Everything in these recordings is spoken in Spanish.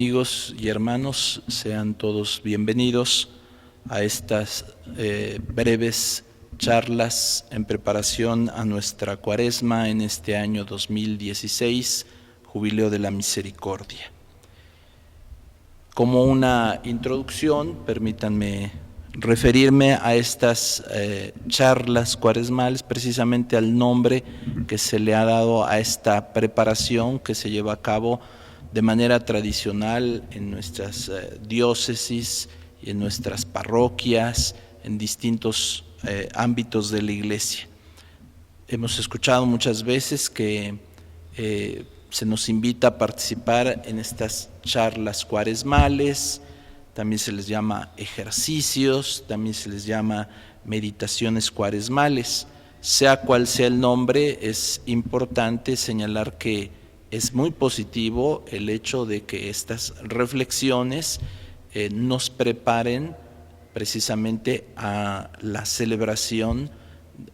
Amigos y hermanos, sean todos bienvenidos a estas breves charlas en preparación a nuestra Cuaresma en este año 2016, Jubileo de la Misericordia. Como una introducción, permítanme referirme a estas charlas cuaresmales, precisamente al nombre que se le ha dado a esta preparación que se lleva a cabo de manera tradicional en nuestras diócesis y en nuestras parroquias, en distintos ámbitos de la Iglesia. Hemos escuchado muchas veces que se nos invita a participar en estas charlas cuaresmales, también se les llama ejercicios, también se les llama meditaciones cuaresmales. Sea cual sea el nombre, es importante señalar que es muy positivo el hecho de que estas reflexiones nos preparen precisamente a la celebración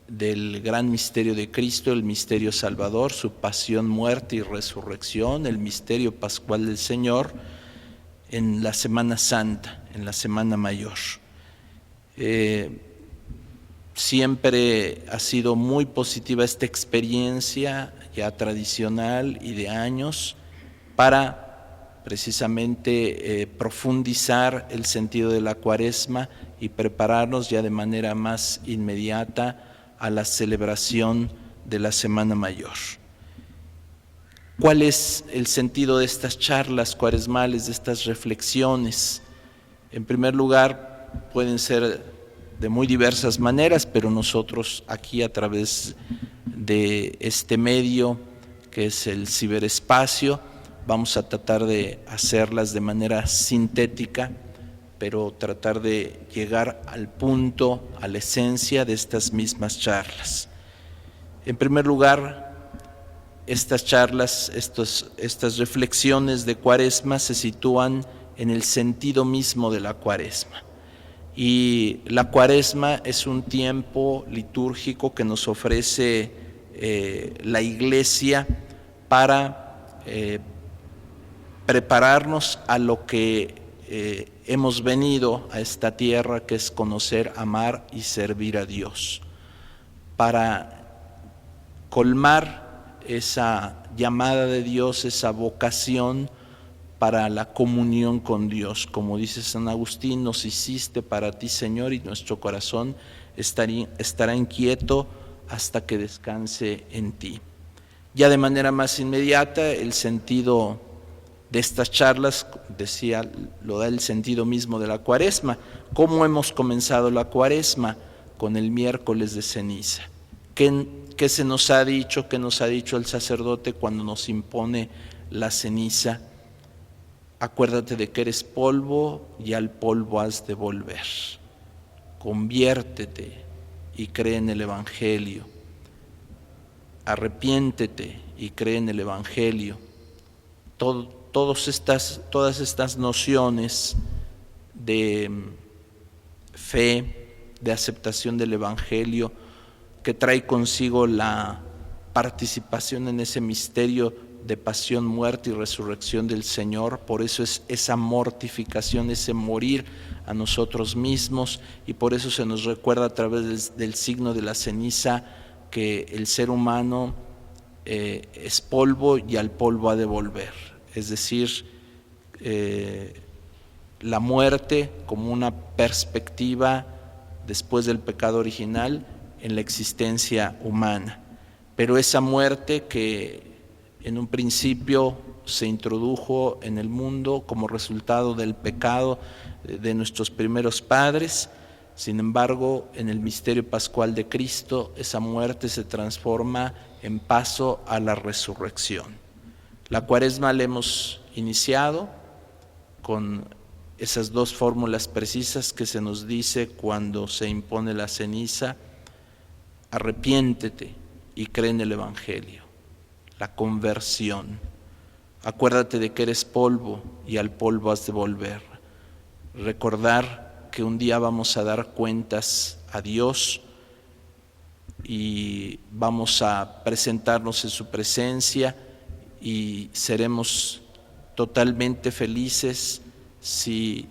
del gran misterio de Cristo, el misterio salvador, su pasión, muerte y resurrección, el misterio pascual del Señor en la Semana Santa, en la Semana Mayor. Siempre ha sido muy positiva esta experiencia ya tradicional y de años para precisamente profundizar el sentido de la Cuaresma y prepararnos ya de manera más inmediata a la celebración de la Semana Mayor. ¿Cuál es el sentido de estas charlas cuaresmales, de estas reflexiones? En primer lugar, pueden ser de muy diversas maneras, pero nosotros aquí a través de este medio que es el ciberespacio vamos a tratar de hacerlas de manera sintética, pero tratar de llegar al punto, a la esencia de estas mismas charlas. En primer lugar, estas charlas, estas reflexiones de Cuaresma se sitúan en el sentido mismo de la Cuaresma. Y la Cuaresma es un tiempo litúrgico que nos ofrece la Iglesia para prepararnos a lo que hemos venido a esta tierra, que es conocer, amar y servir a Dios, para colmar esa llamada de Dios, esa vocación para la comunión con Dios. Como dice San Agustín, nos hiciste para ti, Señor, y nuestro corazón estará inquieto hasta que descanse en ti. Ya de manera más inmediata, el sentido de estas charlas, decía, lo da el sentido mismo de la Cuaresma. ¿Cómo hemos comenzado la Cuaresma? Con el miércoles de ceniza. ¿Qué se nos ha dicho? ¿Qué nos ha dicho el sacerdote cuando nos impone la ceniza? Acuérdate de que eres polvo y al polvo has de volver. Conviértete y cree en el Evangelio. Arrepiéntete y cree en el Evangelio. Todas estas nociones de fe, de aceptación del Evangelio, que trae consigo la participación en ese misterio de pasión, muerte y resurrección del Señor. Por eso es esa mortificación, ese morir a nosotros mismos, y por eso se nos recuerda a través del signo de la ceniza que el ser humano es polvo y al polvo ha de volver. Es decir, la muerte como una perspectiva después del pecado original en la existencia humana. Pero esa muerte que en un principio se introdujo en el mundo como resultado del pecado de nuestros primeros padres, sin embargo, en el misterio pascual de Cristo, esa muerte se transforma en paso a la resurrección. La Cuaresma la hemos iniciado con esas dos fórmulas precisas que se nos dice cuando se impone la ceniza: arrepiéntete y cree en el Evangelio. La conversión. Acuérdate de que eres polvo y al polvo has de volver. Recordar que un día vamos a dar cuentas a Dios y vamos a presentarnos en su presencia y seremos totalmente felices si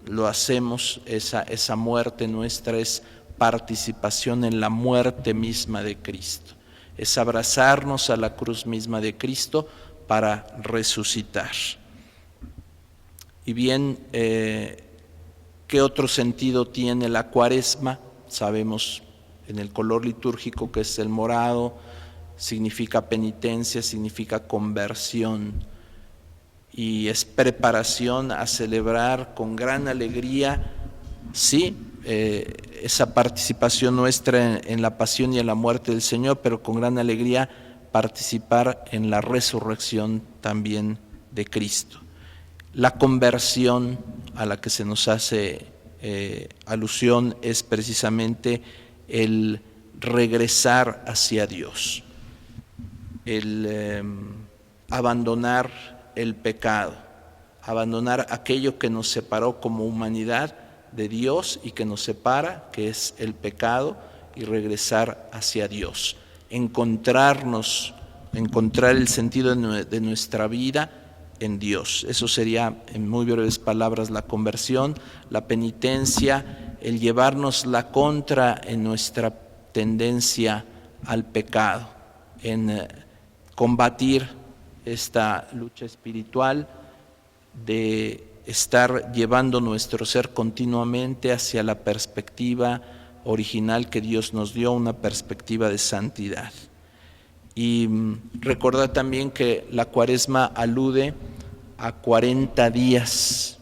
lo hacemos. Esa muerte nuestra es participación en la muerte misma de Cristo, es abrazarnos a la cruz misma de Cristo para resucitar. Y bien, ¿qué otro sentido tiene la Cuaresma? Sabemos en el color litúrgico que es el morado, significa penitencia, significa conversión, y es preparación a celebrar con gran alegría, sí, esa participación nuestra en la pasión y en la muerte del Señor, pero con gran alegría participar en la resurrección también de Cristo. La conversión a la que se nos hace alusión es precisamente el regresar hacia Dios, el abandonar el pecado, abandonar aquello que nos separó como humanidad de Dios y que nos separa, que es el pecado, y regresar hacia Dios, encontrar el sentido de nuestra vida en Dios. Eso sería, en muy breves palabras, la conversión, la penitencia, el llevarnos la contra en nuestra tendencia al pecado, en combatir esta lucha espiritual de estar llevando nuestro ser continuamente hacia la perspectiva original que Dios nos dio, una perspectiva de santidad. Y recordar también que la Cuaresma alude a 40 días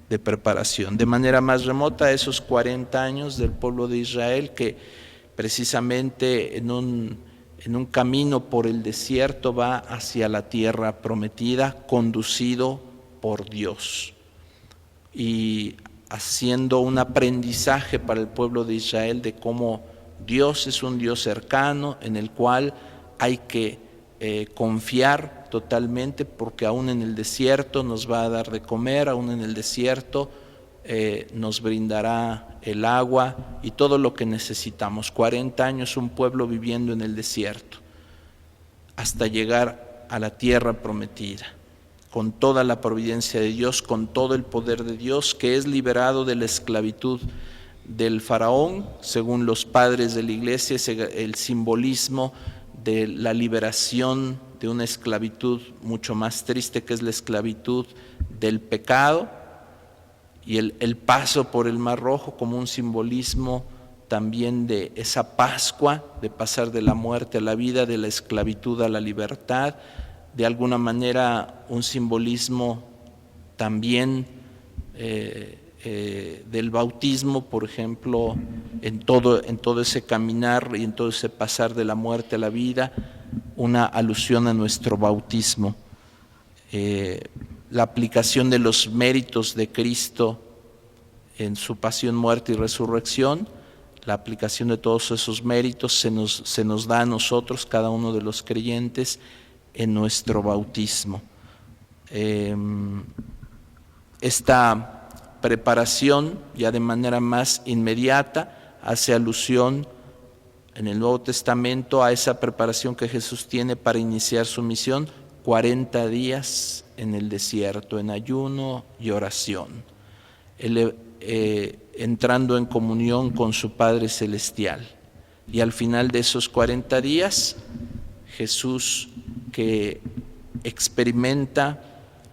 de preparación, de manera más remota a esos 40 años del pueblo de Israel que precisamente en un camino por el desierto va hacia la tierra prometida, conducido por Dios, y haciendo un aprendizaje para el pueblo de Israel de cómo Dios es un Dios cercano en el cual hay que confiar totalmente, porque aún en el desierto nos va a dar de comer, aún en el desierto nos brindará el agua y todo lo que necesitamos. 40 años un pueblo viviendo en el desierto hasta llegar a la tierra prometida, con toda la providencia de Dios, con todo el poder de Dios, que es liberado de la esclavitud del faraón. Según los padres de la iglesia, es el simbolismo de la liberación de una esclavitud mucho más triste, que es la esclavitud del pecado, y el paso por el Mar Rojo como un simbolismo también de esa Pascua, de pasar de la muerte a la vida, de la esclavitud a la libertad, de alguna manera un simbolismo también del bautismo, por ejemplo, en todo ese caminar y en todo ese pasar de la muerte a la vida, una alusión a nuestro bautismo. La aplicación de los méritos de Cristo en su pasión, muerte y resurrección, la aplicación de todos esos méritos se nos da a nosotros, cada uno de los creyentes, en nuestro bautismo. Esta preparación ya de manera más inmediata hace alusión en el Nuevo Testamento a esa preparación que Jesús tiene para iniciar su misión, 40 días en el desierto, en ayuno y oración, entrando en comunión con su Padre Celestial. Y al final de esos 40 días, Jesús, que experimenta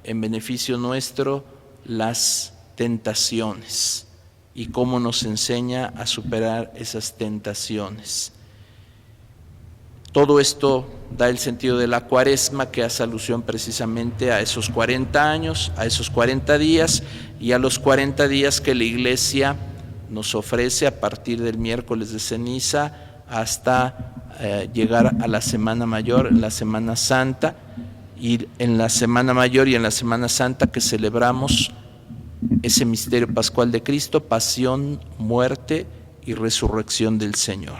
en beneficio nuestro las tentaciones y cómo nos enseña a superar esas tentaciones. Todo esto da el sentido de la Cuaresma, que hace alusión precisamente a esos 40 años, a esos 40 días y a los 40 días que la Iglesia nos ofrece a partir del miércoles de ceniza hasta llegar a la Semana Mayor, la Semana Santa, y en la Semana Mayor y en la Semana Santa que celebramos ese misterio pascual de Cristo, pasión, muerte y resurrección del Señor.